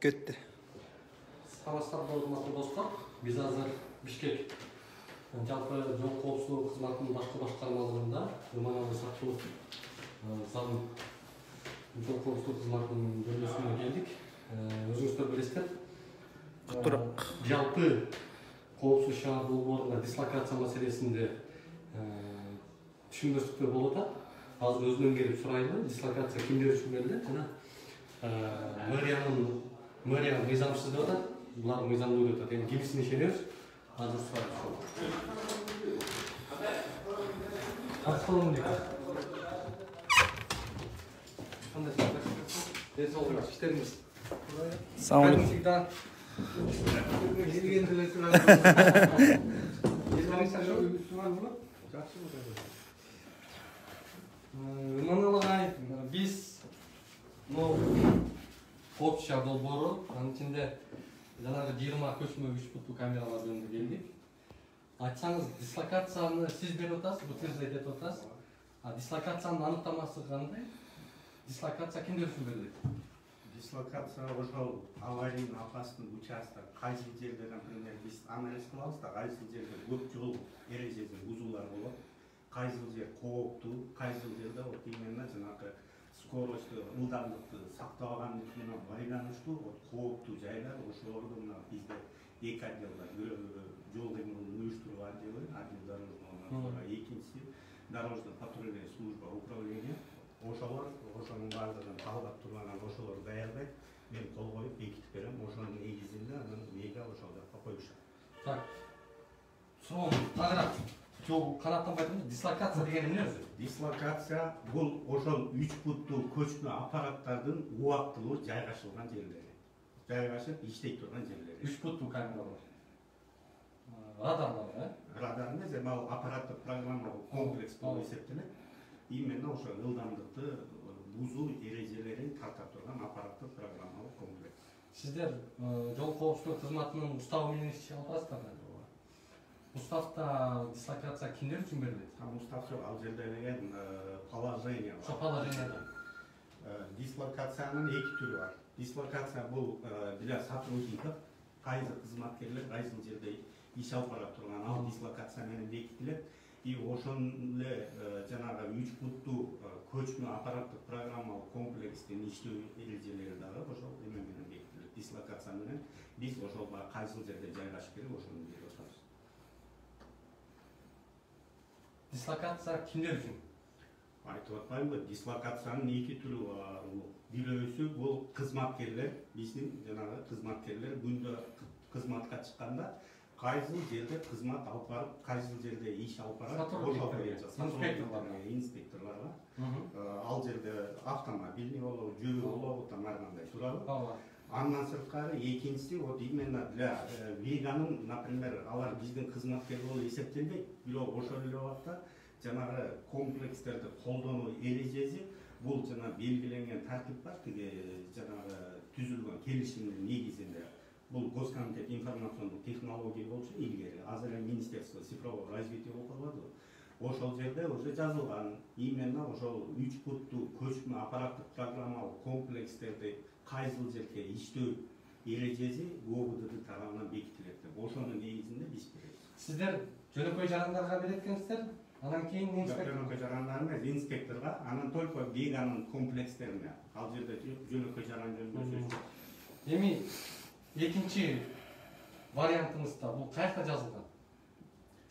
Кетті. Саламатсыздар урматтуу достор. Биз азыр Бишкек жалпы жол коопсуздугу кызматынын башкы башкармалыгында ыманалы сактоо залын жол коопсуздугу кызматынын бөлмөсүнө келдик. Өзүңүздөр билесиздер. Жалпы коопсуз шаар долбоорунда дислокация маселесинде түшүнбөстүктөр болуп атат. Азыр өзүнөн келип сурайлы, дислокация кимдер үчүн берилет жана мэрия мыйзамсыз деп атат. Булар мыйзамдуу деп атат. Эми кимисине ишенебиз? Азыр сурайлы. Ассалам алейкум. Кандай иштериңиз? Assalamu alaikum. Всегда Ыманалыгай биз коопсуз шаар долбоору анын ичинде жанагы 20 көчмө 3 буттуу камералар жөнүндө келдик. Айтсаңыз, дислокацияны сиз берип атасыз, утверждать этип атасыз. Дислокациянын аныктамасы кандай? Дислокация кимдер үчүн берилет? Дислокация ошол аварийный опасный участок кайсы жерде, например, биз анализ кылабыз да, кайсы жерде көп жол эрежеси бузуулар болот, кайсы жер кооптуу, кайсы жерде вот именно жанагы скоросту, ылдамдыкты сактабагандык менен байланыштуу кооптуу жайлар, ошолорду мына бизде эки отделда жол кыймылын уюштуруу отделы, отдел дорожного надзора, экинчиси дорожно патрульная служба управления. Ошонун баардыгын талгап турган ошолор даярдайт. Мен кол коюп бекитип берем. Ошонун негизинде анан мега ошол жакка коюшат. Так. Суроом тагыраак жол канаттанбай турган дислокация деген эмне өзү? Дислокация бул ошол 3 буттуу көчмө аппараттардын убактылуу жайгашылган жерлери. Жайгашып иштей турган жерлери. 3 буттуу камералар. Радарлар, Радар эмес, эми ал аппараттык программалык комплекс болуп эсептелет. Именно ошол ылдамдыкты бузуу эрежелерин тарта турган аппараттык программалык комплекс. Сиздер жол коопсуздугу кызматынын уставы менен иш алып атасыздар. Уставда дислокация кимдер үчүн берилет? Устав ал жерде деген положение бар. Ошо положениеде Дислокациянын эки түрү бар. Дислокация бул для сотрудников, кайсы кызматкерлер кайсы жерде иш алып бара турган ал дислокация менен бекитилет. И ошон эле жанагы 3 буттуу көчмө аппараттык программалык комплекстин иштөө эрежелери дагы ошол эме менен бекитилет. Дислокация менен биз ошол кайсы жерде жайгашыш керек ошону берип атабыз. Дислокация кимдер үчүн? Айтып атпаймынбы, дислокациянын эки түрү бар. Бирөөсү бул кызматкерлер, биздин жанагы кызматкерлер күндө кызматка чыкканда кайсы жерде кызмат алып барып, кайсы жерде иш алып барат, ошол инспекторлорго ал жерде автомобильный болобу, жөө болобу, ар кандай туурабы? Андан сырткары экинчиси вот именно для веганын, например, алар биздин кызматкер болуп эсептелбейт, бирок ошол эле убакта жанагы комплекстерди колдонуу эрежеси бул жана белгиленген тартип бар, тиги жанагы түзүлгөн келишимдин негизинде. Бул Госкомитет информациондук технология болчу илгери, азыр эле Министерство цифрового развития болуп калбадыбы? Ошол жерде уже жазылган, именно ошол 3 буттуу көчмө аппараттык программалык комплекстерди кайсы жерге иштөө эрежеси ГОБД тарабынан бекитилет деп. Ошонун негизинде биз беребиз. Сиздер жөнөкөй жарандарга берет экенсиздер? Анан кийин жөнөкөй жарандар эмес, инспекторго, анан только веганын комплекстерине. Ал жерде жөнөкөй жаран жөнүндө. Эми экинчи вариантыңызда бул каякта жазылган?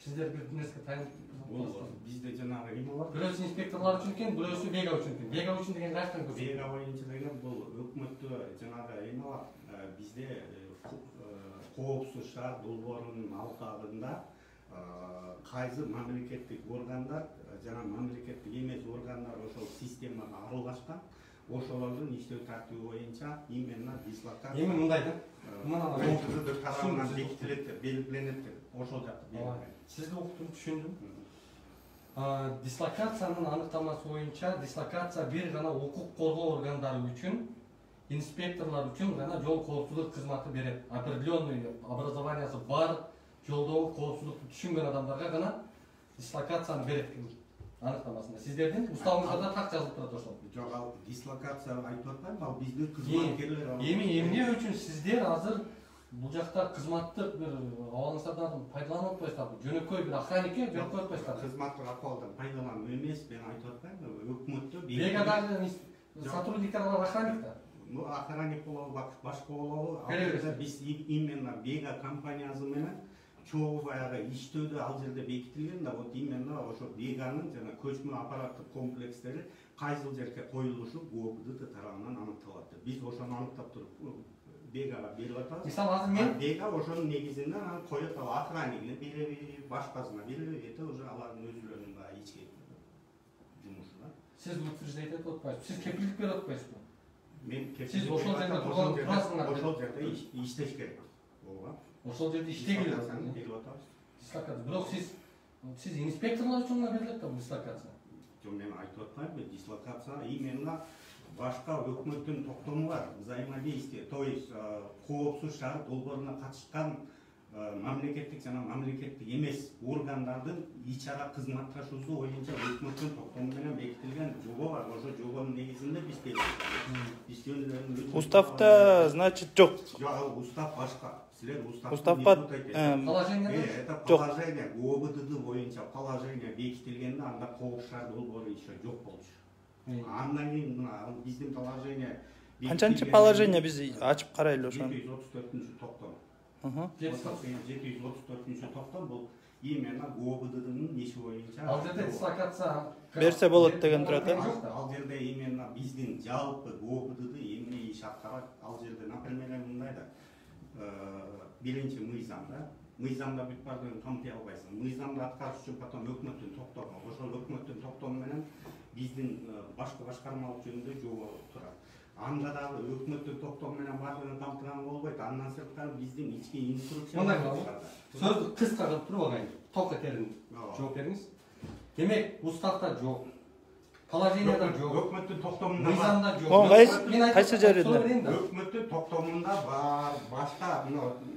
Сиздер бир нерсе Бул бизде жанагы эме бар. Бирөөсү инспекторлор үчүн экен, бирөөсү вега үчүн экен. Вега үчүн деген каяктан көрсөтүлөт? Вега боюнча деген бул өкмөттө жанагы эме бар. Бизде коопсуз шаар долбоорунун алкагында кайсы мамлекеттик органдар жана мамлекеттик эмес органдар ошол системага аралашкан. Ошолордун иштөө тартиби боюнча именно дислокация. Эми мындай да. ГОБД тарабынан бекитилет деп, белгиленет деп. Ошол жакта белгиленет. Сизди уктум, түшүндүм. Дислокациянын аныктамасы боюнча дислокация бир гана укук коргоо органдары үчүн, инспекторлор үчүн гана жол коопсуздук кызматы берет. Определенный образованиясы бар жолдогу коопсуздукту түшүнгөн адамдарга гана дислокацияны берет. анықтамасында. Сіздердің уставыңызда да так жазылып турат ошол. Жок, ал дислокация айтып атпаймынбы, ал биздин кызматкерлер. Эмне үчүн сиздер азыр бул жакта кызматтык бир абалыңыздардан пайдаланып атпайсыздарбы? Жөнөкөй бир охранникке берип коюп атпайсыздарбы? Кызматтык акыбалдан пайдалануу эмес, мен айтып атпаймынбы, өкмөттө Бригададагы сотрудниктер бар охранник да. Ну, охранник болобу, башка болобу, ал биз именно Бега компаниясы менен чогуу баягы иштөөдө ал жерде бекитилген да, вот именно ошо Беганын жана көчмө аппараттык комплекстери кайсыл жерге коюлушу ГОБД тарабынан аныкталат. Биз ошону аныктап туруп Бегага берип атабыз. Мисалы азыр мен Бега ошонун негизинде анан коюп атабы, охраннигине береби, башкасына береби, эте уже алардын өзүлөрүнүн баягы ички жумушу да. Сиз утверждать этип атпайсызбы? Сиз кепилдик берип атпайсызбы? Мен Сиз ошол жерде турасыңар. Ошол жерде иштеш керек. Ооба. Ошол жерде иштегиле берип атабыз. Дислокация. Бирок сиз инспекторлор үчүн гана берилет да бул дислокация. Жок, мен айтып атпаймынбы, дислокация именно башка өкмөттүн токтому бар, взаимодействие, то есть коопсуз шаар долбооруна катышкан мамлекеттик жана мамлекеттик эмес органдардын ич-ара кызматташуусу боюнча өкмөттүн токтому менен бекитилген жобо бар. Ошо жобонун негизинде биз беребиз. Уставда, значит, жок. Жок, устав башка. Силер устав положение. Это положение ГОБД боюнча положение бекитилгенде анда коопсуз шаар долбоору еще жок болчу. Андан кийин мына биздин положение канчанчы положение биз ачып карайлы ошону. 734 токтом. 734 токтом бул именно ГОБДдын иши боюнча. Ал жерде дислокация берсе болот деген турат. Ал жерде именно биздин жалпы ГОБД эмне иш аткарат? Ал жерде, например, мындай да биринчи мыйзамда бүт бардыгын камтый албайсың. Мыйзамды аткарыш үчүн потом өкмөттүн токтому, ошол өкмөттүн токтому менен биздин башкы башкармалык жөнүндө жобо турат. Анда дагы өкмөттүн токтому менен бардыгын камтыган болбойт. Андан сырткары биздин ички инструкция. Мындай сөздү кыска кылып туруп алайын. Толук этерин жооп бериңиз. Демек, уставда жок. Положенияда жок. Өкмөттүн токтомунда мыйзамда жок. Кайсы жеринде? Өкмөттүн токтомунда бар, башка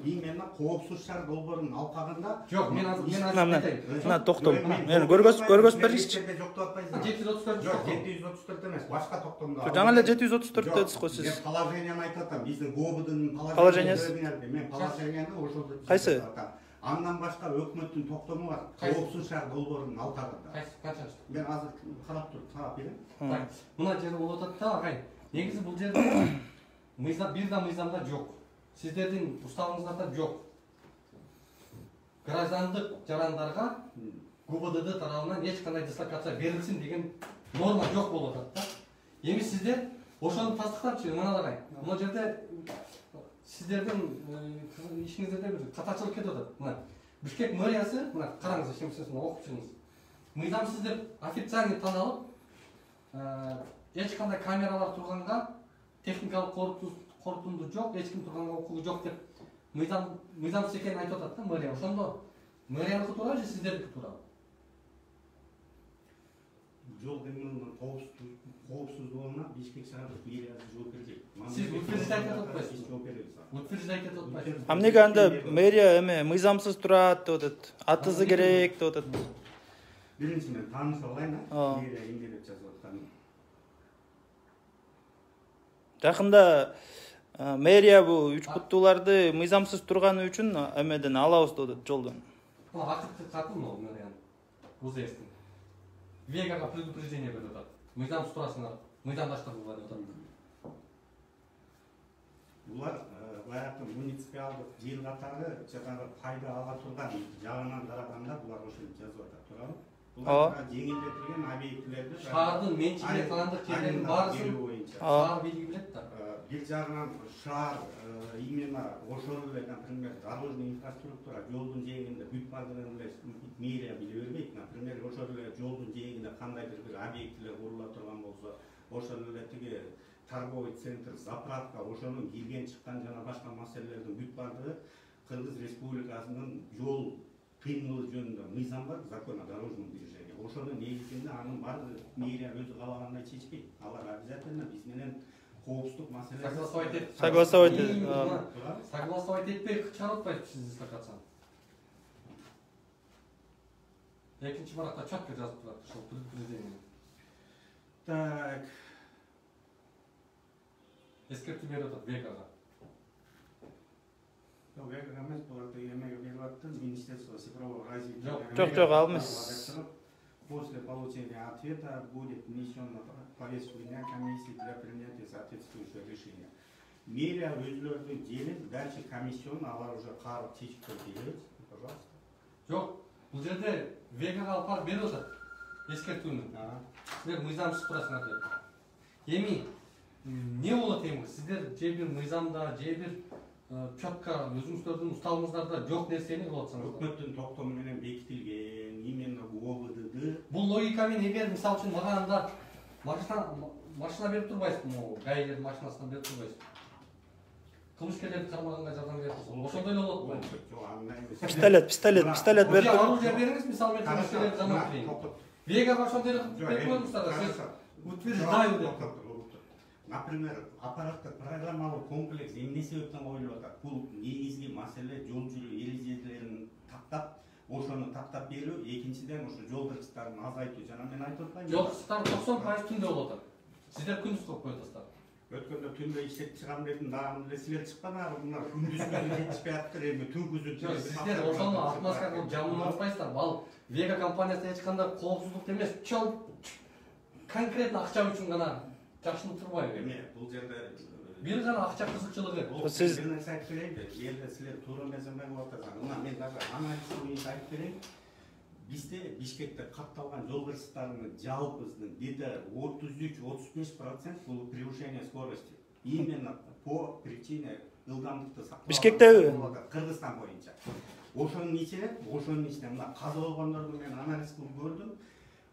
именно коопсуз шаар долбоорунун алкагында жок. Мен айтайын. Мына токтом. Мен көргөзүп беришчи. Жок деп атпайсың. 734 жок, 734 эмес, башка токтомдо. Жаңа эле 734 дедиз го сиз. Мен положенияны айтып атам. Биздин ГОБДдын Положениясы. Мен положенияны ошолду. Кайсы? Андан башка өкмөттүн токтому бар. Коопсуз шаар долбоорунун алкагында. Канчасы? Мен азыр карап туруп тарап берем. Мына жер болуп атат да, агай. Негизи бул жерде мыйзамда жок. Сиздердин уставыңыздарда жок. Граждандык жарандарга ГУБД тарабынан эч кандай дислокация берилсин деген норма жок болуп атат да. Эми сиздер ошону тастыктапчы, мына агай. Мына жерде сиздердин ишиңиздерде бир катачылык кетип атат. Мына Бишкек мэриясы, мына караңыз, ишенсеңиз окуп чыгыңыз. Мыйзамсыз деп официально таналып, эч кандай камералар турганга, техникалык корутунду жок, эч ким турганга укугу жок деп мыйзамсыз экенин айтып атат да мэрия. Ошондо мэрияныкы туурабы же сиздердики туурабы? Жол кыймылынын коопсуздугуна Бишкек шаардык мэриясы жооп берет. Сиз утверждать этип атпайсызбы? Утверждать этип атпайсызбы? Эмнеге анда мэрия эме мыйзамсыз турат деп атат. Атызы керек деп атат. Биринчи мен тааныша алайын, мэрия эмне деп жазып атканын. Жакында мэрия бул үч буттууларды мыйзамсыз турганы үчүн эмеден алабыз деп атат жолдон. Бул активдик каты мына мэриянын. УЗСтин. Вегага предупреждение берип атат. Мыйзамсыз турасыңар, мыйзамдаштырыңыздар деп атат. Булар баягы муниципалдык жер катары жанагы пайда ала турган жагынан караганда булар ошентип жазып атат, туурабы? Булар жеңилдетилген объектилерди шаардын менчиге кылгандык жерлердин баарысын шаар бийлиги билет да. Бир жагынан шаар именно ошол эле, например, дорожный инфраструктура, жолдун жээгинде бүт бардыгын эле мэрия биле бербейт. Например, ошол эле жолдун жээгинде кандайдыр бир объектилер курула турган болсо, ошол эле тиги торговый центр, заправка, ошонун кирген чыккан жана башка маселелердин бүт бардыгы Кыргыз Республикасынын жол кыймылы жөнүндө мыйзам бар, закон о дорожном движении. Ошонун негизинде анын баардыгы мэрия өзү каалагандай чечпейт. Алар обязательно биз менен коопсуздук маселеси согласовать этпей чыгарып атпайсызбы сиз дислокацияны? Экинчи баракта четко жазып турат ошол предупреждение. Так, Эскертүү берип атат Вегага. Вега эмес, буларды эмеге берип аттыр, Министерство цифрового развития. Жок, ал эмес. После получения ответа будет внесен на повестку дня комиссии для принятия соответствующего решения. Мерия өзлөрдүн жерин дальше комиссион алар уже карып чечип берет. Пожалуйста. Жок, бул жерде Вегага алып барып берип атат эскертүүнү. Сиздер мыйзамсыз турасыңар деп. Эми эмне болот эми? Сиздер же бир мыйзамда, же бир четко өзүңүздөрдүн усталымыңыздарда жок нерсени кылып атсаңыздар. Өкмөттүн токтому менен бекитилген, именно ОВД. Бул логикамен эгер мисалы үчүн мага анда машина берип турбайсызбы, могу гаилердин машинасынан берип турбайсызбы? Кылмышкерлерди кармаганга жардам берип турсуң. Ошондой эле болот го. Жок, андай эмес. Пистолет берип туруп. Оружие бериңиз, мисалы мен кылмышкерлерди жамап берейин. Вега ошондой эле берип коюңуздар. Утверждаю деп. Например, аппараттык программалык комплекс эмне себептен коюлуп атат? Бул негизги маселе жол жүрүү эрежелерин тактап, ошону тактап берүү, экинчиден ошо жол кырсыктарын азайтуу. Жана мен айтып атпаймынбы? Жол кырсыктары 90% түндө болуп атат. Сиздер күндүз коюп коесуздар. Өткөндө түндө иштеп чыгам дедим, дагы эле силер чыкпадыңар, мына күндүз менен жетишпей аттыр, эми түнкүзү. Сиздер ошону атмосферага жамылып атпайсыздар. Ал Вега компаниясы эч кандай коопсуздук эмес, чол конкретно акча үчүн гана жакшынып турбайбы? Эме, бул жерде бир гана акча кызыкчылыгы. Сиз бир нерсе айтып берейинби? Элде силер туура эмесембей кылып атасыңар. Мына мен даже анализ боюнча айтып берейин. Бизде Бишкекте катталган жол кырсыктарынын жалпысынын где-то 33-35% бул превышение скорости. Именно по причине ылдамдыкты сактоо. Бишкектеби? Кыргызстан боюнча. Ошонун ичинде мына каза болгондорду мен анализ кылып көрдүм.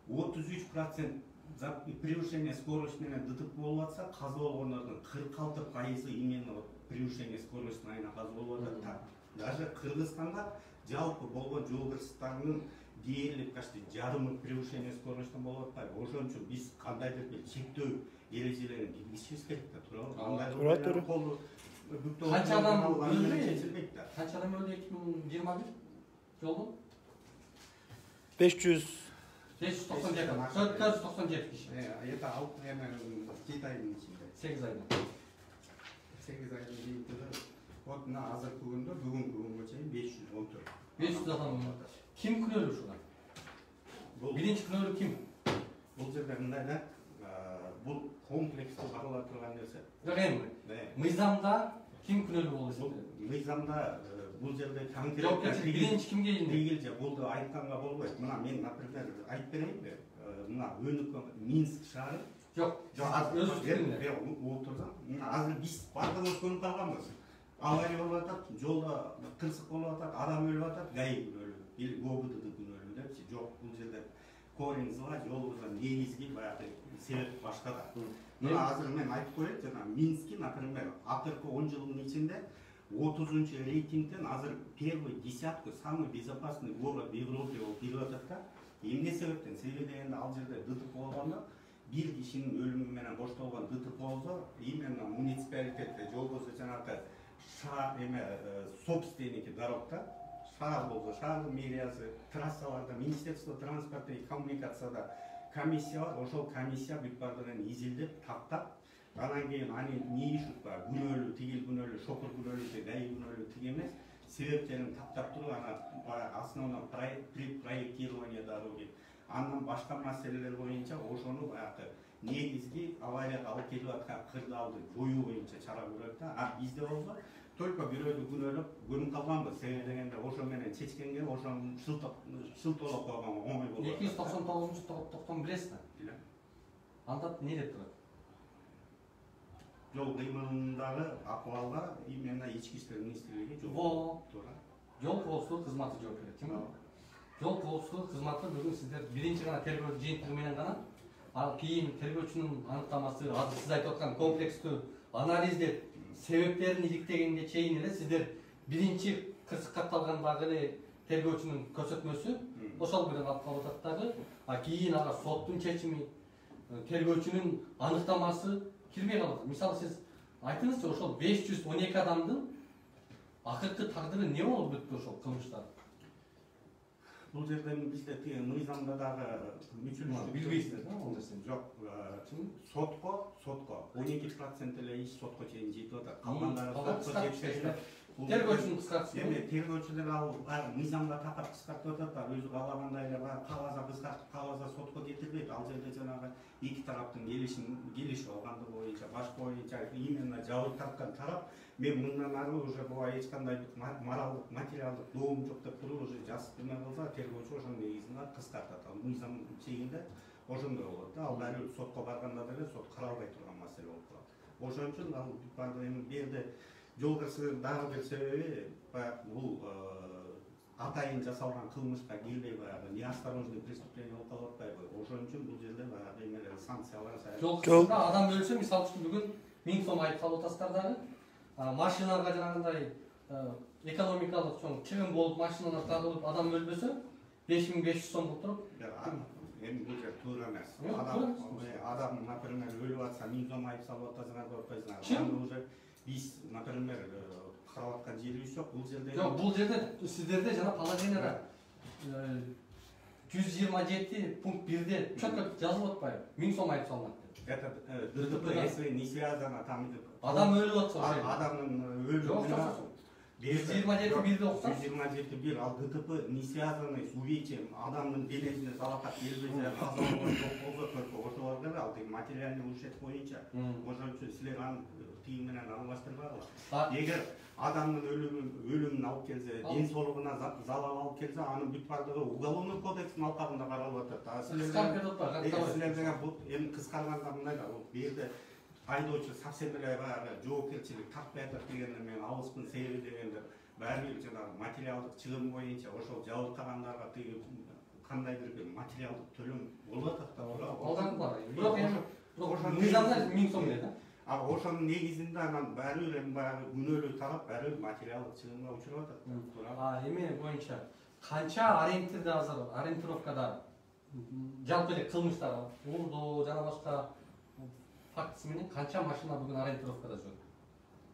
33% за превышение скорости менен ДТП болуп атса, каза болгондордун 46% именно превышение скорости менен каза болуп атат. Даже Кыргызстанда жалпы болгон жол кырсыктарынын дээрлик почти жарымы превышение скорости болуп атпайбы. Ошон үчүн биз кандайдыр бир чектөө эрежелерин киргизишибиз керек да, туурабы? Туура. Канча адам өлдү? Канча адам өлдү 2021 жолдо? 597 киши. Это 7 айдын ичинде. 8 айда. 8 айдын ичинде. Вот мына азыркы күндө бүгүнкү күнгө чейин 514. 500 адам өлдү. Ким күнөөлүү ушуга? Биринчи күнөөлүү ким? Бул жерде мындай да, бул комплексти каралып турган нерсе. Бирок эми мыйзамда ким күнөөлүү болот? Мыйзамда бул жерде конкрет биринчи кимге ийилди? Бул айтканга болбойт. Мына мен, например, айтып берейинби? Мына өнүккөн Минск шаары. Жок, өзү отурсам, азыр биз бардыгыбыз көрүп калганбыз. Авария болуп атат, жолдо кырсык болуп атат, адам өлүп атат, ГАИ күнөөлүү, или ОБД күнөөлүү депчи. Жок, бул жерде корень зла жолубузда негизги баягы себеп башкада. Мына азыр мен айтып коеюн, жана Мински, например, акыркы 10 жылдын ичинде 30-чы рейтингден азыр первый десятку самый безопасный город в Европе болуп кирип атат да. Эмне себептен? Себеби дегенде ал жерде ДТП болгондо, бир кишинин өлүмү менен коштолгон ДТП болсо, именно муниципалитетте жол болсо жанагы собственники дорогда, шаар болсо шаардын мэриясы, трассаларда, Министерство транспорта и коммуникацияда комиссия бар, ошол комиссия бүт бардыгын изилдеп, тактап, анан кийин аны не ишут бар, күнөөлүү, тигил күнөөлүү, шокур күнөөлүү, ГАИ күнөөлүү тиги эмес, себептерин тактап туруп, ана основно проектирование дороги, андан башка маселелер боюнча ошону баягы негизги аварияга алып келип аткан кырдаалды жоюу боюнча чара көрөт да. А бизде болсо только бирөөдү күнөөлөп көнүп калганбыз. Себеби дегенде ошо менен чечкенге ошону шылтоолоп койгонго оңой болот. 299 токтом билесизби? Билем. Анда эмне деп турат? Жол кыймылындагы акыбалга именно ички иштер министрлиги жол. Жол коопсуздук кызматы жооп берет. Ким? Жол коопсуздук кызматы бүгүн сиздер биринчи гана тергөө жыйынтыгы менен гана, ал кийин тергөөчүнүн аныктамасы, азыр сиз айтып аткан комплекстүү анализдеп, себептерин иликтегенге чейин эле сиздер биринчи кырсык катталгандагы эле тергөөчүнүн көрсөтмөсү ошол менен алып калып атат дагы, а кийин ага соттун чечими, тергөөчүнүн аныктамасы кирбей калат. Мисалы сиз айтыңызчы, ошол 512 адамдын акыркы тагдыры эмне болуп бүттү ошол кылмыштар? Бул жерден бизде мыйзамда дагы билбейсиздер да ал нерсени? Жок, сотко 12% эле иш сотко чейин жетип атат. Калгандары сотко жетпей. Тергөөчүнүн кыскартышы. Эми тергөөчүлөр ал мыйзамга такап кыскартып атат, өзү каалагандай эле кагазга кыскартып, кагазга сотко жетирбейт. Ал жерде жанагы эки тараптын келишип алганды боюнча, башка боюнча именно жабыт тарткан тарап, мен мындан ары уже буга эч кандай моралдык, материалдык доом жок деп туруп уже жазып эме кылса, тергөөчү ошонун негизинде кыскартат. Ал мыйзам чегинде ошондой болот да. Ал баары сотко барганда деле сот каралбай турган маселе болуп калат. Ошон үчүн ал эми бу жерде жол кырсыгын дагы бир себеби баягы бул атайын жасалган кылмышка келбей баягы неосторожный преступление болуп калып атпайбы? Ошон үчүн бул жерде баягы эмелер санкциялар жол кырсыгында адам өлсө, мисалы үчүн бүгүн 1000 сом айып салып атасыздар дагы. Машиналарга жанагындай экономикалык чоң чыгым болуп, машиналар тагылып, адам өлбөсө 5500 сом болуп туруп. Эми бул жер туура эмес. Адам, например, өлүп атса 1000 сом айып салып атасыңар деп атпайсыңар. Аны уже биз, например, карап аткан жерибиз жок. Бул жерде жок, бул жерде сиздерде жана положенияда 127 пункт 1де четко жазылып атпайбы? 1000 сом айып салынат деп. Это ДТП, если не связано там адам өлүп атса, адамдын өлүмүнө 127.1'de окусаңыз. 127.1 ал ДТП не связанный с увечьем, адамдын денесине жалакат келбесе, каза жок болсо, только ошолордо ал материальный ушет боюнча. Ошон үчүн силер аны тиги менен аралаштырбагыла. Эгер адамдын өлүмүн алып келсе, ден соолугуна залал алып келсе, анын бүт бардыгы уголовный кодекстин алкагында каралып атат. Силер деген бул эми кыскарганда мындай да, бул жерде айдоочу совсем эле баягы жоопкерчилик тартпай атат дегенде мен алыспын, себеби дегенде баары бир жанагы материалдык чыгым боюнча ошол жабыркагандарга тиги кандайдыр бир материалдык төлөм болуп атат да, туурабы? Алган бар. Бирок эми мыйзамда 1000 сом эле да. Ошонун негизинде анан баары бир эми баягы күнөөлүү тарап баары бир материалдык чыгымга учурап атат, туурабы? Эме боюнча канча ориентирде азыр, ориентировкада жалпы эле кылмыштар, урдоо жана башка фактысы менен канча машина бүгүн ориентировкада жүрөт?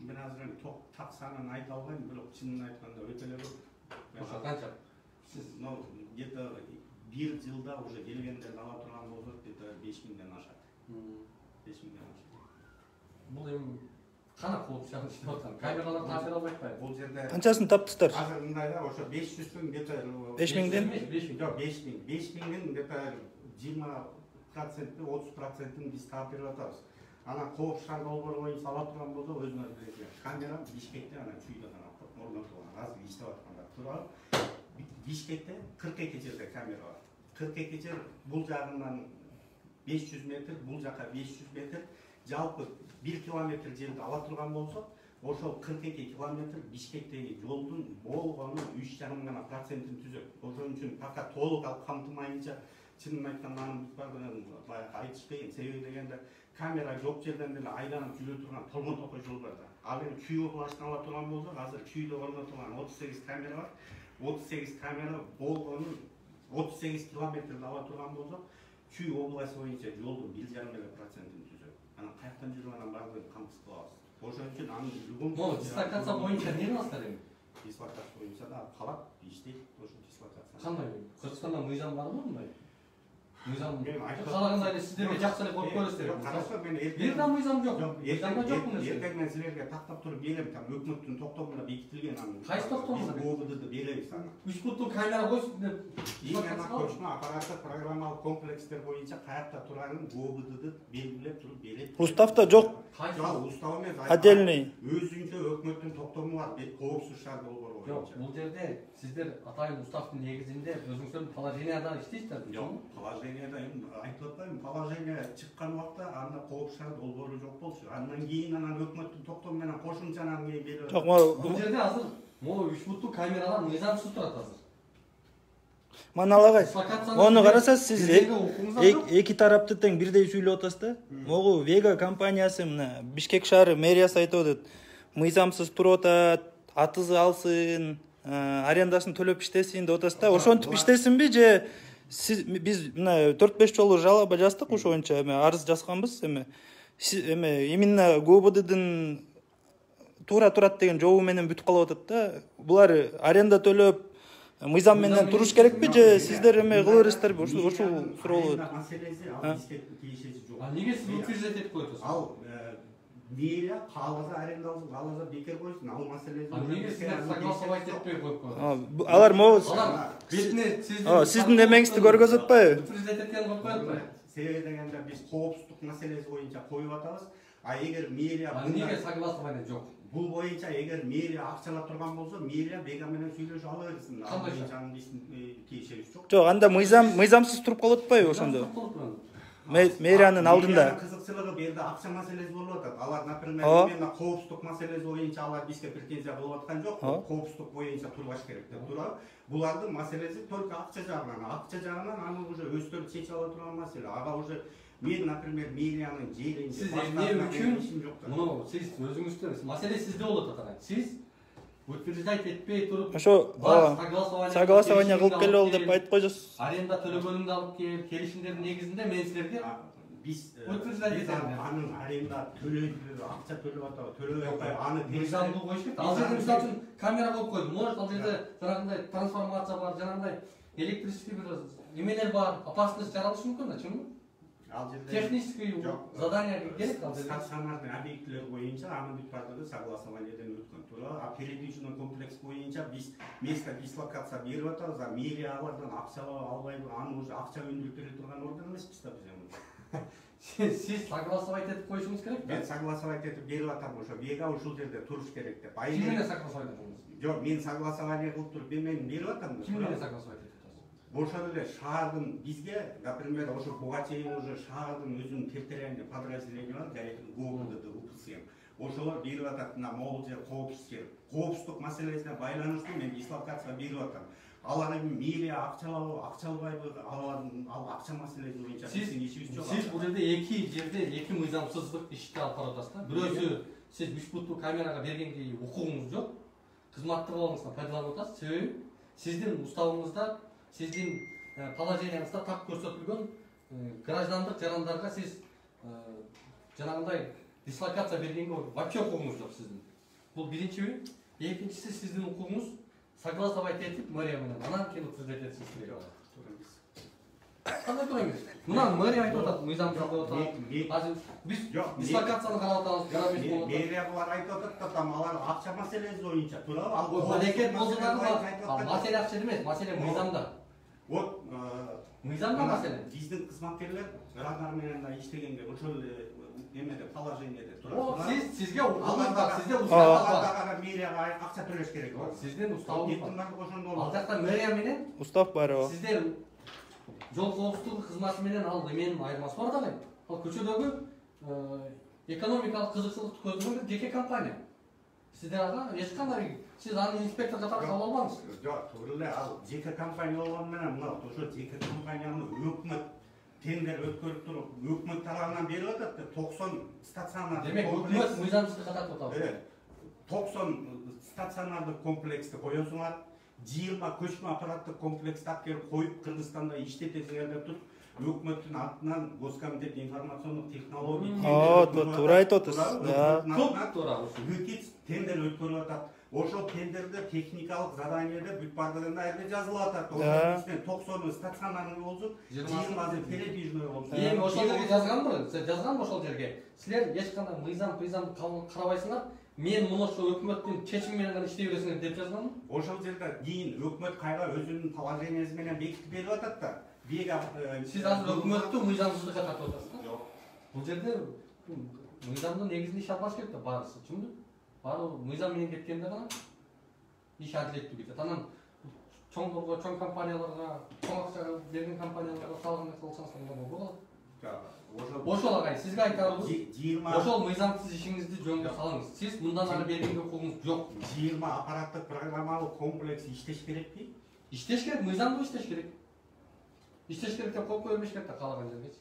Мен азыр так санын айта албайм, бирок чынын айтканда өтө эле көп. Ошо канча? Сиз где-то бир жылда уже келгендерди ала турган болсок, где-то 5000ден ашат. 5000ден ашат. Бул эми кана коопчулук иштеп аткан. Камералар таасир албай атпайбы? Бул жерде канчасын таптыңдар? Азыр мындай да, ошо 500дөн где-то 5000ден? Жок, 5000ден где-то 20%, 30%ын биз таап берип атабыз. Анан коопчулук долбоор боюнча ала турган болсо, өзүңөр билесиңер. Камера Бишкекте анан чүйдө гана орнотулган. Азыр иштеп аткандар туурабы? Бишкекте 42 жерде камера бар. 42 жер бул жагынан 500 метр, бул жака 500 метр, жалпы 1 километр жерди ала турган болсо, ошол 42 километр Бишкектеги жолдун болгону 3,5% түзөт. Ошон үчүн пока толук алып камтылмайынча, чынын айтканда анын бардыгын баягы айтыш кыйын. Себеби дегенде камера жок жерден деле айланып жүрө турган толгон топой жол бар да. Ал эми Чүй областын ала турган болсок, азыр Чүйдө орнотулган 38 камера бар. 38 камера болгону 38 километрди ала турган болсок, Чүй областы боюнча жолдун 1,5% түзөт. Анан каяктан жүрүп анан бардыгын камсыз кылабыз. Ошон үчүн анын любой дислокация боюнча эмне кыласыздар эми? Дислокация боюнча да калат, иштейт ошо дислокация. Кандай? Кыргызстанда мыйзам барбы мындай? Мыйзам каалагандай эле сиздерге жакшы эле коюп көрөсүздөр. Карашы, мен бир да мыйзам жок. Мыйзамда жок бул нерсе. Эртең мен силерге тактап туруп келем, там өкмөттүн токтомунда бекитилген анын. Кайсы токтомунда? Биз ОБД беребиз аны. 3 буттуу камера койсун деп. Именно көчмө аппараттык программалык комплекстер боюнча каякта турганын ОБД белгилеп туруп берет. Уставда жок. Жок, устав эмес. Отдельный. Өзүнчө өкмөттүн токтому бар, коопсуз шаар долбоору боюнча. Жок, бул жерде сиздер атайын уставдын негизинде өзүңүздөрдүн положенияда иштейсиздер. Жок, положенияда айтып атпайбы, положение чыккан убакта анда коопсуз шаар долбоору жок болчу. Андан кийин анан өкмөттүн токтому менен кошумча анан кийин берип. Жок, бул жерде азыр могу 3 буттуу камералар мыйзамсыз турат азыр. Маналагай. Ону карасаңыз, сиз эки тарапты тең бирдей сүйлөп атасыз да. Могу Вега компаниясы мына Бишкек шаары мэриясы айтып атат. Мыйзамсыз туруп атат, атызы алсын, арендасын төлөп иштесин деп атасыз да. Ошентип иштесинби же биз мына 4-5 жолу жалоба жаздык ошо боюнча, арыз жазганбыз эми. Именно ГОБДдын туура турат деген жообу менен бүтүп калып атат да. Булар аренда төлөп мыйзам менен туруш керекпи же сиздер эме кыла бересиздерби? Ушул суроолор. Маселеси ал бизге тиешеси жок. Неге сиз утверждать этип коесуз? Ал мэрия кааласа арендалып, кааласа бекер койсун. Ал маселеси. Неге сиздер согласовать этпей коюп коесуз? Алар могу бетине сиздин эмеңизди көргөзүп атпайбы? Утверждать эткен коюп коет атпайбы? Себеби дегенде биз коопсуздук маселеси боюнча коюп атабыз. А эгер мэрия неге согласование жок? Бул боюнча эгер мэрия акчалап турган болсо, мэрия Вега менен сүйлөшүп ала берсин. Ал биздин тиешебиз жок. Жок, анда мыйзамсыз туруп калып атпайбы ошондо? Мэриянын алдында. Кызыкчылыгы бу жерде акча маселеси болуп атат. Алар, например, именно коопсуздук маселеси боюнча алар бизге претензия кылып аткан жок. Коопсуздук боюнча турбаш керек деп турабы. Булардын маселеси только акча жагынан. Акча жагынан аны уже өздөрү чечип ала турган маселе. Ага уже мен, например, мэрияның жерин сиз эмне үчүн муну сиз өзүңүздүн маселе сизде болуп атат. Сиз утверждать этпей туруп ошо согласование кылып келе бол деп айтып койсуз. Аренда төлөгөнүңдү алып келип, келишимдердин негизинде мен силерге биз утверждать этем. Анын аренда төлөйбү, акча төлөп атабы, төлөбөй атпайбы, аны мыйзамдуу коюш керек. Ал жерде мисалы үчүн камера коюп койдум. Может, ал жерде жанагындай трансформация бар, жанагындай электрический бир эмелер бар, опасность жаралышы мүмкүн да, чынбы? Ал жерде технический задание керек ал жерде. Стационардын объектилери боюнча анын бүт бардыгы согласованиеден өткөн. Туура, а передвижный комплекс боюнча биз место дислокация берип атабыз, а мэрия алардан акча албайбы, аны уже акча өндүрүп бере турган орган эмеспиз да биз. Сиз согласовать этип коюшуңуз керек да? Мен согласовать этип берип атам, ошо Вега ушул жерде туруш керек деп. Ким менен согласовать этиңиз? Жок, мен согласование кылып туруп мен берип атам. Ким менен согласовать этип? Ошол эле шаардын бизге, например, ошо буга чейин уже шаардын өзүнүн территориальный подразделение бар, ГОПД, УПСМ. Ошолор берип атат, мына могул жер коопсуздук маселесине байланыштуу мен дислокация берип атам. Алар эми мэрия акча албайбы, ал акча маселеси боюнча биздин ишибиз жок. Сиз бул жерде эки мыйзамсыздык ишти алып барып атасыз да. Бирөөсү сиз 3 буттуу камерага бергенге укугуңуз жок. Кызматтуулугуңуздан пайдаланып атасыз. Себеби сиздин уставыңызда, сиздин положенияңызда так көрсөтүлгөн граждандык жарандарга сиз жанагындай дислокация бергенге вообще укугуңуз жок сиздин. Бул биринчиби. Экинчиси сиздин укугуңуз согласовать этип мэрия менен анан кийин утверждать этсиңиз керек алат. Кандай туура эмес? Мына мэрия айтып атат, мыйзамсыз деп атат. Азыр биз дислокацияны карап атабыз, грабеж болуп атат. Мэрия булар айтып атат да, там алар акча маселеси боюнча туурабы? Ал балекет болсо дагы маселе акча эмес, маселе мыйзамда. Вот мыйзамда маселе. Биздин кызматкерлер радар менен да иштегенге ошол эмеде положениеде турат. Сизге укугуңуз бар, сизде устав бар. Мэрияга акча төлөш керек болот. Сиздин уставыңыз бар. Ошондо Ал жакта мэрия менен Устав бар. Сиздер жол коопсуздугу кызматы менен ал эменин айырмасы бар дагы. Ал көчөдөгү экономикалык кызыкчылыкты көздөгөн жеке компания. Сиздер ага эч кандай сиз аны инспектор катары кабыл албаңыз. Жок, туура эле ал жеке компания болгону менен мына ошо жеке компанияны өкмөт тендер өткөрүп туруп, өкмөт тарабынан берип атат да 90 стационар. Демек өкмөт мыйзамсыздыкка тартып атат. 90 стационардык комплексти коесуңар, 20 көчмө аппараттык комплексти алып келип коюп Кыргызстанда иштетесиңер деп туруп, өкмөттүн атынан Госкомитет информациондук технология туура айтып атасыз. Туура. Тендер өткөрүп атат. Ошол тендерде техникалык заданиеде бүт бардыгында эле жазылып атат. Ошол ичинен 90 стационарный болсун, 20 передвижной болсун. Эми ошол жерге жазганбы? Сиз жазганбы ошол жерге? Силер эч кандай мыйзам карабайсыңар. Мен муну ошо өкмөттүн чечими менен гана иштей бересиңер деп жазганмы? Ошол жерде кийин өкмөт кайра өзүнүн положениясы менен бекитип берип атат да. Сиз азыр өкмөттү мыйзамсыздыкка тартып атасыз да? Бул жерде мыйзамдын негизинде иш албаш керек да баарысы, чынбы? Баары мыйзам менен кеткенде гана иш адилеттүү кетет. Анан чоңдорго, чоң компанияларга, чоң акча берген компанияларга салгын кылсаңыз анда болот. Ошол агай, сизге айтабыз. Ошол мыйзамсыз ишиңизди жөнгө салыңыз. Сиз мындан ары бергенге укугуңуз жок. 20 аппараттык программалык комплекс иштеш керекпи? Иштеш керек, мыйзамдуу иштеш керек. Иштеш керек деп коюп бербеш керек да каалаган жергечи.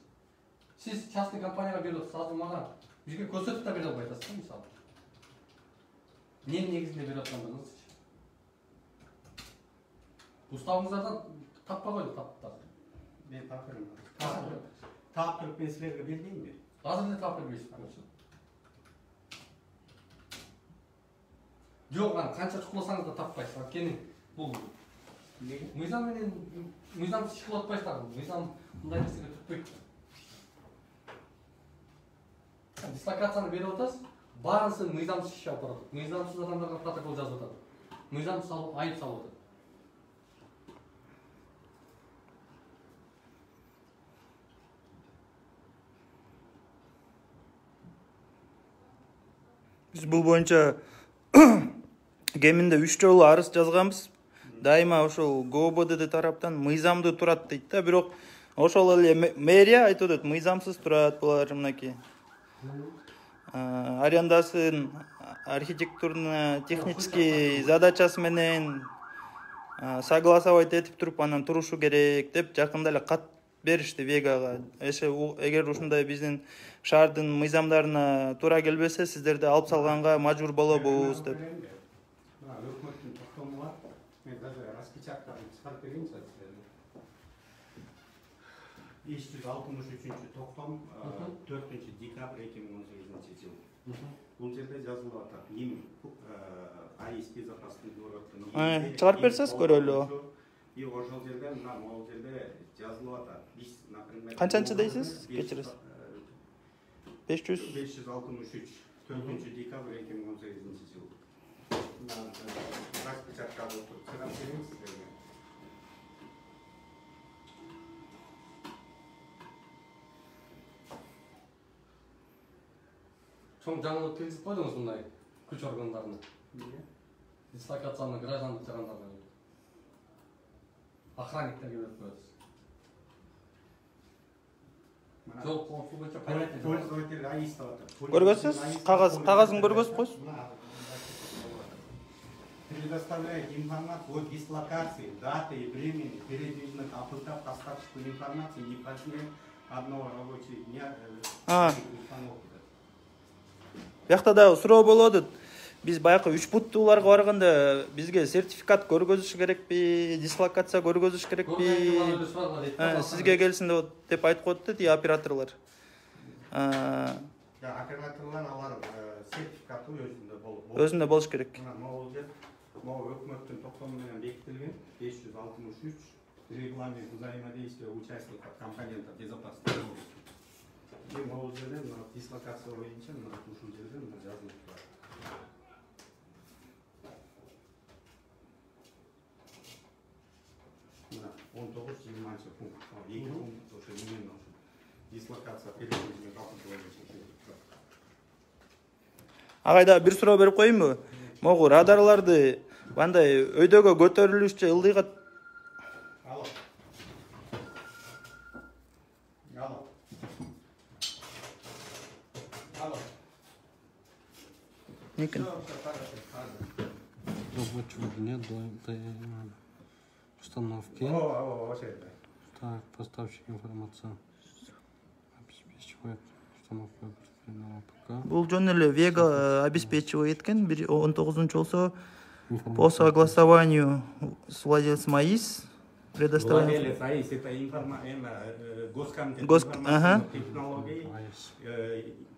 Сиз частный компанияга берип атасыз, азыр мага бизге көрсөтүп да бере албай атасыз, мисалы. Эмненин негизинде берип аткандыгыңызчы? Уставыңыздардан таппай койдук, таптар. Мен тапырмын. Таап туруп мен силерге бербейинби? Азыр эле таап бербейсиз. Жок, канча чукуласаңыз да таппайсыз. Анткени бул Мыйзам менен мыйзамсыз иш кылып атпайсыздар. Мыйзам мындай нерсеге түртпөйт. Дислокацияны берип атасыз, баарысын мыйзамсыз иш алып барат. Мыйзамсыз адамдарга протокол жазып атат. Мыйзамсыз айып салып атат. Biz бул боюнча кеминде 3 жолу арыз жазганбыз. Дайыма ошол ГОБДД тараптан мыйзамдуу турат дейт да, бирок ошол эле мэрия айтып атат, мыйзамсыз турат булар мынакей. Арендасын архитектурно технический задачасы менен согласовать этип туруп анан турушу керек деп жакында эле кат беришти Вегага. Эгер ушундай биздин шаардын мыйзамдарына туура келбесе, сиздерди алып салганга мажбур болобуз деп. Өкмөттүн токтому бар. Мен даже распечатканы чыгарып берейин силерге. 563 токтом 4 декабрь 2018 жыл. Бул жерде жазылып атат. Им АИС безопасности городдун. Чыгарып берсеңиз көрөлү. И ошол жерде могул жерде жазылып атат. Биз, например, канчанчы дейсиз? Кечиресиз. 563 4 декабрь 2018 жыл. Распечатканы чыгарып берейин силерге. Чоң жаңылык киргизип койдуңуз мындай күч органдарына. Дислокацияны граждандык жагындарга. Охранниктерге берип коесуз. Жол коопсуздугу боюнча понятие. Пользователь АИС деп атат. Көргөзсүз? Кагазын көргөзүп койсуз. Предоставляет информацию о дислокации, даты и времени передвижных аппаратов, поставщиков информации не позднее одного рабочего дня установки. Бияқта да суроо болуп атат. Биз баягы 3 буттууларга барганда бизге сертификат көргөзүш керекпи, дислокация көргөзүш керекпи? Сизге келсин деп айтып коет да операторлор. Операторлор алар сертификаты өзүндө болуш керек. Могу өкмөттүн токтому менен бекитилген 563 регламент взаимодействия участников компонентов безопасности. Могу жерде дислокация боюнча ушул жерде жазылып турат. Мына 19-20 пункт. 2 пункт ошо именно дислокация передвижных аппаратов. Агайда бир суроо берип коеюнбу? Могу радарларды андай өйдөгө көтөрүлүшчө ылдыйга Алло. Никин. Рабочего дня до установки. Так, поставщик информации. Обеспечивает установку определенного ПК. Бул жөн эле Вега обеспечивает эткен 19 болсо по согласованию с владельцем АИС предоставляем. Владелец АИС это госкомитет информационных технологий.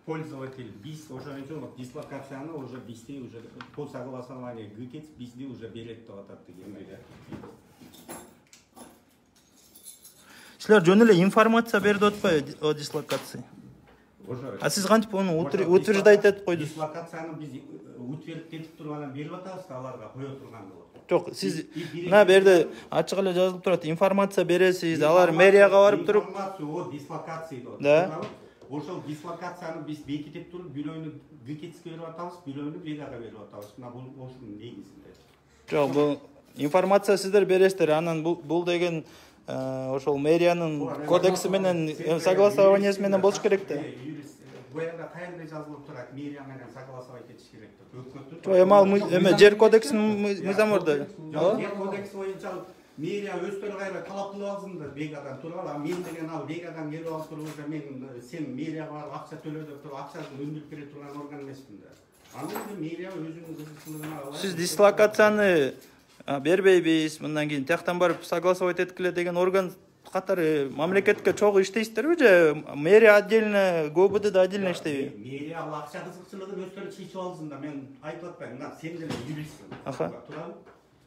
Пользователь биз уже дислокацияны уже бизде уже по согласованию ГКЕЦ бизде уже берет деп атат деген. Силер жөн эле информация берип атпайбы о дислокации? А сиз кантип аны утверждать этип койдуңуз? Дислокацияны биз утверждетип туруп анан берип атабыз, аларга кое турган болот. Жок, сиз мына берде ачык эле жазылып турат, информация бересиз, алар мэрияга барып туруп информация о дислокации деп. Да. Ошол дислокацияны биз бекитип туруп, бирөөнү ГКЕЦке берип атабыз, бирөөнү Вегага берип атабыз. Мына бул ошонун негизинде. Жок, бул информация сиздер бересиздер, анан бул деген ошол мэриянын кодекси менен согласованиясы менен болуш керек да. Буяга кайерде жазылып турат, мэрия менен согласовать этиш керек деп. Өкмөттүн. Жок, эми жер кодексинин мыйзамы бар да. Жер кодекси боюнча мэрия өздөрү кайра талап кылып алсындар Вегадан туруп, а мен деген ал Вегадан келип алып туруп, мен сен мэрияга барып акча төлө деп туруп, акчасын өндүрүп бере турган орган эмесмин да. Анда мэрия өзүнүн кызыкчылыгына алат. Сиз дислокацияны бербейбиз, мындан кийин тияктан барып согласовать эткиле деген орган катары мамлекетке чогуу иштейсиздерби же мэрия отдельно, ГОБДД отдельно иштейби? Мэрия ал акча кызыкчылыгын өздөрү чечип алсын да, мен айтып атпайм, мына сен деле юристсиң. Аха. Турабы?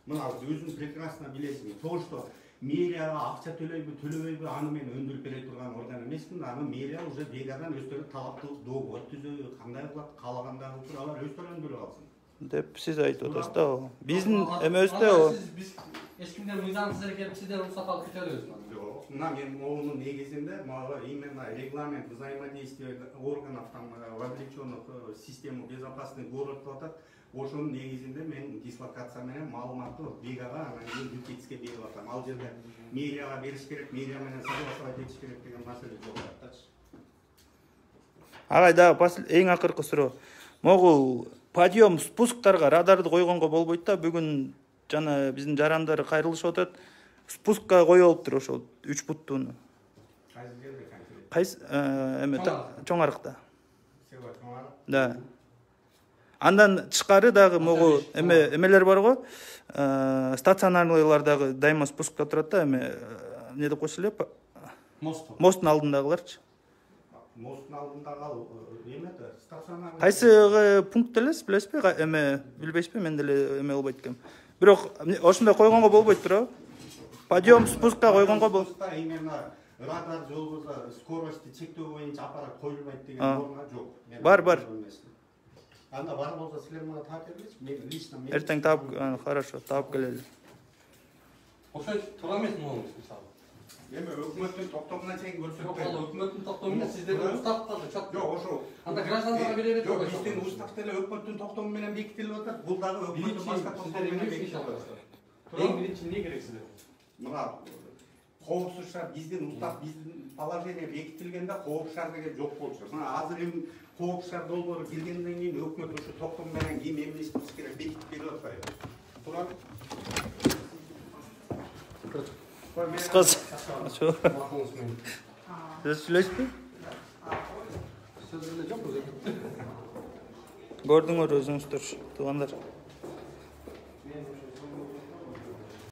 Мына өзүң прекрасно билесиң. То, что мэрияга акча төлөйбү, төлөбөйбү, аны мен өндүрүп бере турган орган эмесмин. Аны мэрия уже вегадан өздөрү талаптуу договор түзөбү, кандай кылат, каалагандарын туралар өздөрү өндүрүп алсын деп сиз айтып атасыз да. Биздин эмебизде биз эч кимден мыйзамсыз эркелип сиздер уруксат алып кете беребиз. Жок, мына мен могунун негизинде мага именно регламент взаимодействия органов там вовлеченных в систему безопасный город деп атат. Ошонун негизинде мен дислокация менен маалыматты Вегага анан кийин Юкитске берип атам. Ал жерде мэрияга бериш керек, мэрия менен согласовать этиш керек деген маселе жок атачы. Агай дагы эң акыркы суроо. Могу подъем спусктарга радарды койгонго болбойт да. Бүгүн жана биздин жарандар кайрылышып атат. Спускка коюлуптур ошол 3 буттууну. Кайсы жерде конкретно? Кайсы чоң арыкта. Сева чоң арык? Да. Андан тышкары дагы могу эмелер бар го. Стационарлыйлар дагы дайыма спускта турат да, эмне деп койсо эле? Мосттун алдындагыларчы. Мосттун алдындагы ал эмеде стационар. Кайсы пункт элес, билесизби? Билбейсизби? Мен деле эме болбойт экем. Бирок ошондой койгонго болбойт туурабы? Подъем спускка койгонго болбойт. Именно радар жолбоза скоростьти чектөө боюнча аппарат коюлбайт деген норма жок. Бар. Анда бар болсо силер мага таап бериңизчи. Мен лично Эртең таап, хорошо, таап келели. Ошо туура эмес могу мисалы. Эми өкмөттүн токтомуна чейин көрсөтпөйт. Жок, ал өкмөттүн токтому эмес, сиздердин уставда чок. Жок, ошо. Анда граждандарга бере берет. Жок, биздин уставда эле өкмөттүн токтому менен бекитилип атат. Бул дагы өкмөттүн башка токтому менен бекитилип атат. Эң биринчи эмне керек силерге? Мына коопсуз шаар биздин устав, биздин положение бекитилгенде коопсуз шаар деген жок болчу. Мына азыр эми коопсуз шаар долбоору келгенден кийин өкмөт ошо токтом менен ким эмне иш кылыш керек бекитип берип атпайбы. Туурабы? Кыскасы. Сиз сүйлөйсүзбү? Сөз эле жок өзү. Көрдүңөр өзүңүздөр, туугандар.